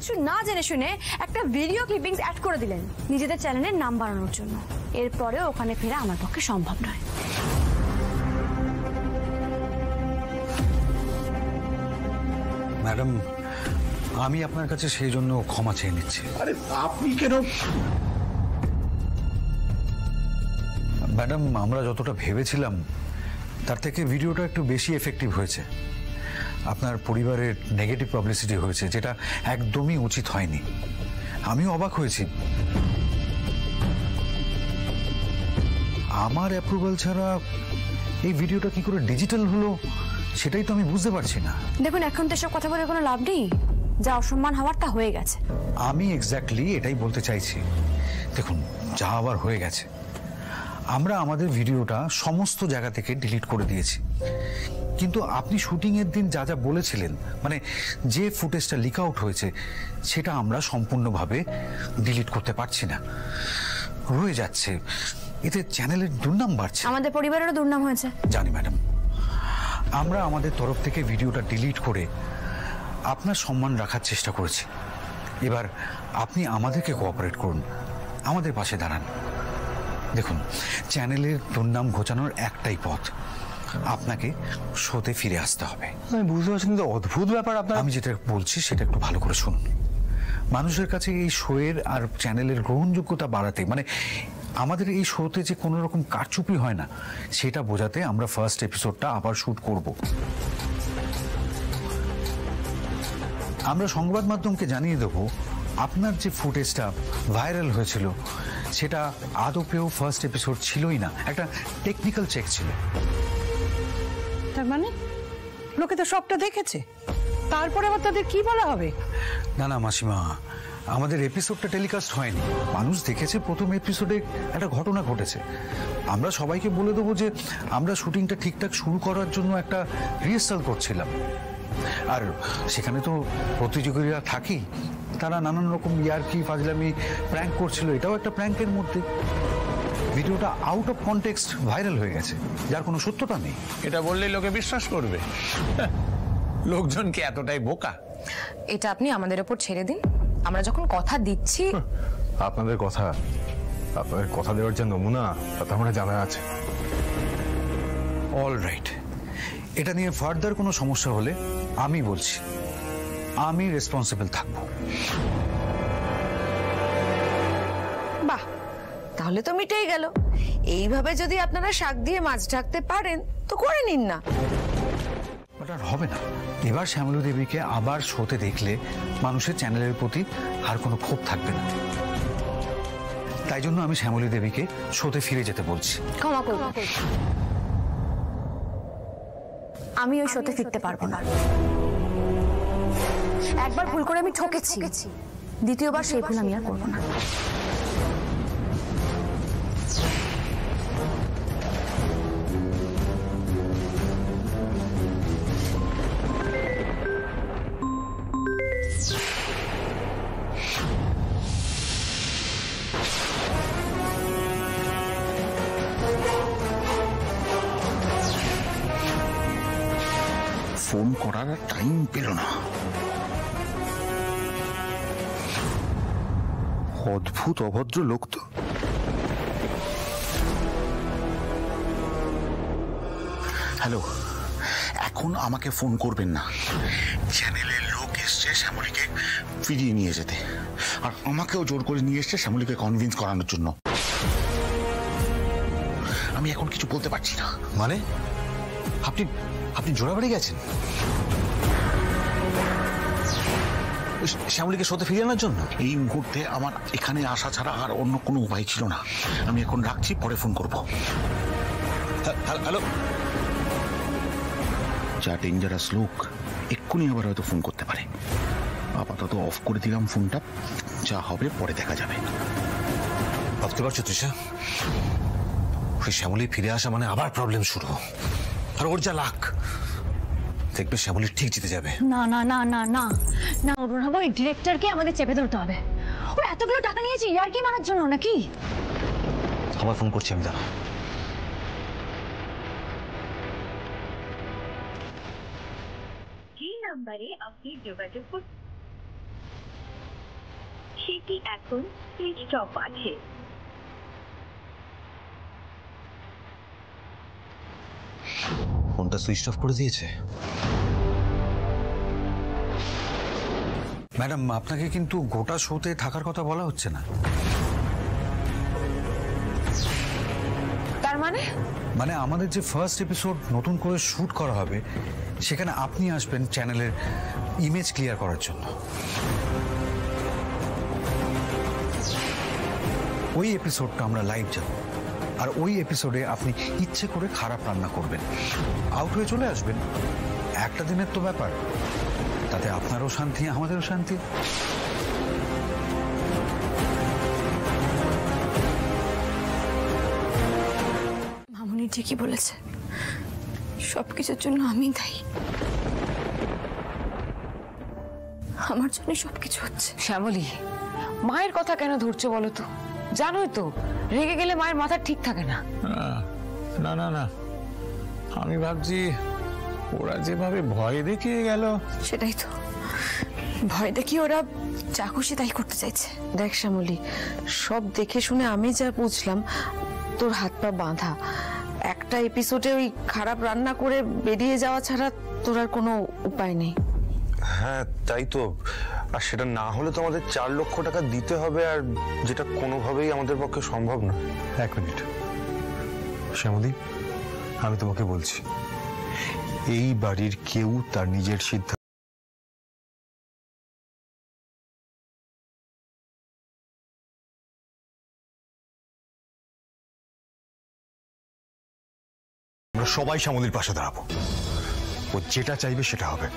কিচ্ছু না জেনে শুনে একটা ভিডিও ক্লিপিংস অ্যাড করে দিলেন নিজেদের চ্যানেলের নাম বাড়ানোর জন্য। এরপরে ওখানে ফেরা আমার পক্ষে সম্ভব নয়। ম্যাডাম, আমি আপনার কাছে সেই জন্য ক্ষমা চেয়ে নিচ্ছি। আরে আপনি কেন? ম্যাডাম, আমরা যতটা ভেবেছিলাম তার থেকে ভিডিওটা একটু বেশি এফেক্টিভ হয়েছে। আপনার পরিবারের নেগেটিভ পাবলিসিটি হয়েছে, যেটা একদমই উচিত হয়নি। আমিও অবাক হয়েছি। আমার অ্যাপ্রুভাল ছাড়া এই ভিডিওটা কি করে ডিজিটাল হলো সেটাই তো আমি বুঝতে পারছি না। দেখুন, এখন তো এসব কথা বলে কোনো লাভ নেই। যা অসম্মান হওয়ার তা হয়ে গেছে। আমি এক্স্যাক্টলি এটাই বলতে চাইছি। দেখুন, যা আবার হয়ে গেছে। আমরা আমাদের ভিডিওটা সমস্ত জায়গা থেকে ডিলিট করে দিয়েছি, কিন্তু আপনি শুটিং এর দিন যা যা বলেছিলেন, মানে যে ফুটেজটা লিক আউট হয়েছে, সেটা আমরা সম্পূর্ণভাবে ডিলিট করতে পারছি না, রয়ে যাচ্ছে। এতে চ্যানেলের দুর্নাম বাড়ছে। আমাদের পরিবারেরও দুর্নাম হয়েছে। জানি ম্যাডাম, আমরা আমাদের তরফ থেকে ভিডিওটা ডিলিট করে আপনার সম্মান রাখার চেষ্টা করেছি। এবার আপনি আমাদেরকে কোঅপারেট করুন, আমাদের পাশে দাঁড়ান। দেখুন, চ্যানেলের দুর্নাম ঘোচানোর একটাই পথ, আপনাকে শোতে ফিরে আসতে হবে। আমি বুঝতে পারছি, কিন্তু অদ্ভুত ব্যাপার। আমি যেটা বলছি সেটা একটু ভালো করে শুনুন। মানুষের কাছে এই শোয়ের আর চ্যানেলের গ্রহণযোগ্যতা বাড়াতে, মানে আমাদের এই শোতে যে কোনো রকম কারচুপি হয় না সেটা বোঝাতে আমরা ফার্স্ট এপিসোডটা আবার শুট করব। আমরা সংবাদ মাধ্যমকে জানিয়ে দেব আপনার যে ফুটেজটা ভাইরাল হয়েছিল সেটা আদপেও ফার্স্ট এপিসোড ছিলই না, একটা টেকনিক্যাল চেক ছিল। তার মানে লোকে তো সবটা দেখেছে, তারপরে আবার তাদের কি বলা হবে? না না মাসিমা, আমাদের এপিসোডটা টেলিকাস্ট হয়নি। মানুষ দেখেছে প্রথম এপিসোডে একটা ঘটনা ঘটেছে। আমরা সবাইকে বলে দেবো যে আমরা শুটিংটা ঠিকঠাক শুরু করার জন্য একটা রিহার্সাল করছিলাম, আর সেখানে তো প্রতিযোগীরা থাকেই, তারা নানান রকম ইয়ার্কি ফাজলামি প্র্যাঙ্ক করছিল, এটাও একটা প্র্যাঙ্কের মধ্যে। ভিডিওটা আউট অফ কনটেক্সট ভাইরাল হয়ে গেছে, যার কোনো সত্যতা নেই। এটা বললেই লোকে বিশ্বাস করবে? লোকজন কি এতটাই বোকা? এটা আপনি আমাদের উপর ছেড়ে দিন। আমরা যখন কথা দিচ্ছি, আপনাদের কথা দেওয়ার যে নমুনা তা তো আমরা জানা আছে। অল রাইট, এটা নিয়ে ফার্দার কোনো সমস্যা হলে আমি বলছি আমি রেসপন্সিবল থাকবো। বাহ, তাহলে তো মিটেই গেল। এইভাবে যদি আপনারা শাক দিয়ে মাছ ঢাকতে পারেন তো করে নিন না। ওটা আর হবে না। এবার শ্যামলী দেবীকে আবার শোতে দেখলে মানুষের চ্যানেলের প্রতি আর কোনো ক্ষোভ থাকবে না। তাই জন্য আমি শ্যামলী দেবীকে শোতে ফিরে যেতে বলছি। ক্ষমা করুন, আমি ওই শোতে ফিরতে পারবো না। একবার ভুল করে আমি ঠকেছি, দ্বিতীয়বার সেই ভুল আমি আর করবো না। ফোন করার টাইম পেল না। অদ্ভুত অভদ্র লোক তো। হ্যালো, এখন আমাকে ফোন করবেন না। চ্যানেলের লোক এসছে শ্যামলীকে ফিরিয়ে নিয়ে যেতে, আর আমাকেও জোর করে নিয়ে এসছে শ্যামলীকে কনভিন্স করানোর জন্য। আমি এখন কিছু বলতে পারছি না। মানে আপনি জোড়াবাড়ি গেছেন শ্যামলীকে শোতে ফিরিয়ে আনার জন্য? এই মুহূর্তে আমার এখানে আসা ছাড়া আর অন্য কোনো উপায় ছিল না। আমি এখন রাখছি, পরে ফোন করব। হ্যালো, যা ডেঞ্জারাস লোক, এক্ষুনি আবার হয়তো ফোন করতে পারে। আপাতত অফ করে দিলাম ফোনটা, যা হবে পরে দেখা যাবে। ভাবতে পারছো তৃষা, ওই শ্যামলী ফিরে আসা মানে আবার প্রবলেম শুরু। আর ওর যা লাক, দেখবে শ্যামলী ঠিক জিতে যাবে। না না না না না না, অরুণাভ, ওই ডিরেক্টরকে আমাদের চেপে ধরতে হবে। ও এতগুলো টাকা নিয়েছে ইয়ার্কি মারার জন্য নাকি? আবার ফোন করছি আমি, দাঁড়া। যে নাম্বারে আপনি যোগাযোগ করছেন সেটি এখন সুইচ অফ আছে। ফোনটা সুইচ অফ করে দিয়েছে। ম্যাডাম, আপনাকে কিন্তু গোটা শোতে থাকার কথা বলা হচ্ছে না। তার মানে আমাদের যে ফার্স্ট এপিসোড নতুন করে শুট করা হবে, সেখানে আপনি আসবেন চ্যানেলের ইমেজ ক্লিয়ার করার জন্য। ওই এপিসোডটা আমরা লাইভ যাব, আর ওই এপিসোডে আপনি ইচ্ছে করে খারাপ রান্না করবেন, আউট হয়ে চলে আসবেন। একটা দিনের তো ব্যাপার, তাতে আপনারও শান্তি, আমাদেরও শান্তি। মামুনি ঠিকই বলেছে, সবকিছুর জন্য আমি দায়ী। আমার জন্য সবকিছু হচ্ছে। শ্যামলী, মায়ের কথা কেন ধরছো বলো তো? জানোই তো রেগে গেলে মায়ের মাথা ঠিক থাকে না। না না না, আমি ভাবছি ওরা যেভাবে ভয় দেখিয়ে গেল। সেটাই তো, ভয় দেখি ওরা যা খুশি তাই করতে চাইছে। দেখ শ্যামলী, সব দেখে শুনে আমি যা বুঝলাম, তোর হাত পা বাঁধা। একটা এপিসোডে ওই খারাপ রান্না করে বেরিয়ে যাওয়া ছাড়া তোর আর কোনো উপায় নেই। হ্যাঁ তাই তো, আর সেটা না হলে তো আমাদের 4 লক্ষ টাকা দিতে হবে, আর যেটা কোনোভাবেই আমাদের পক্ষে সম্ভব না। 1 মিনিট শ্যামলী, আমি তোমাকে বলছি, এই বাড়ির কেউ তার নিজের সিদ্ধান্ত আমরা সবাই শ্যামলীর পাশে দাঁড়াবো। ও যেটা চাইবে সেটা হবে।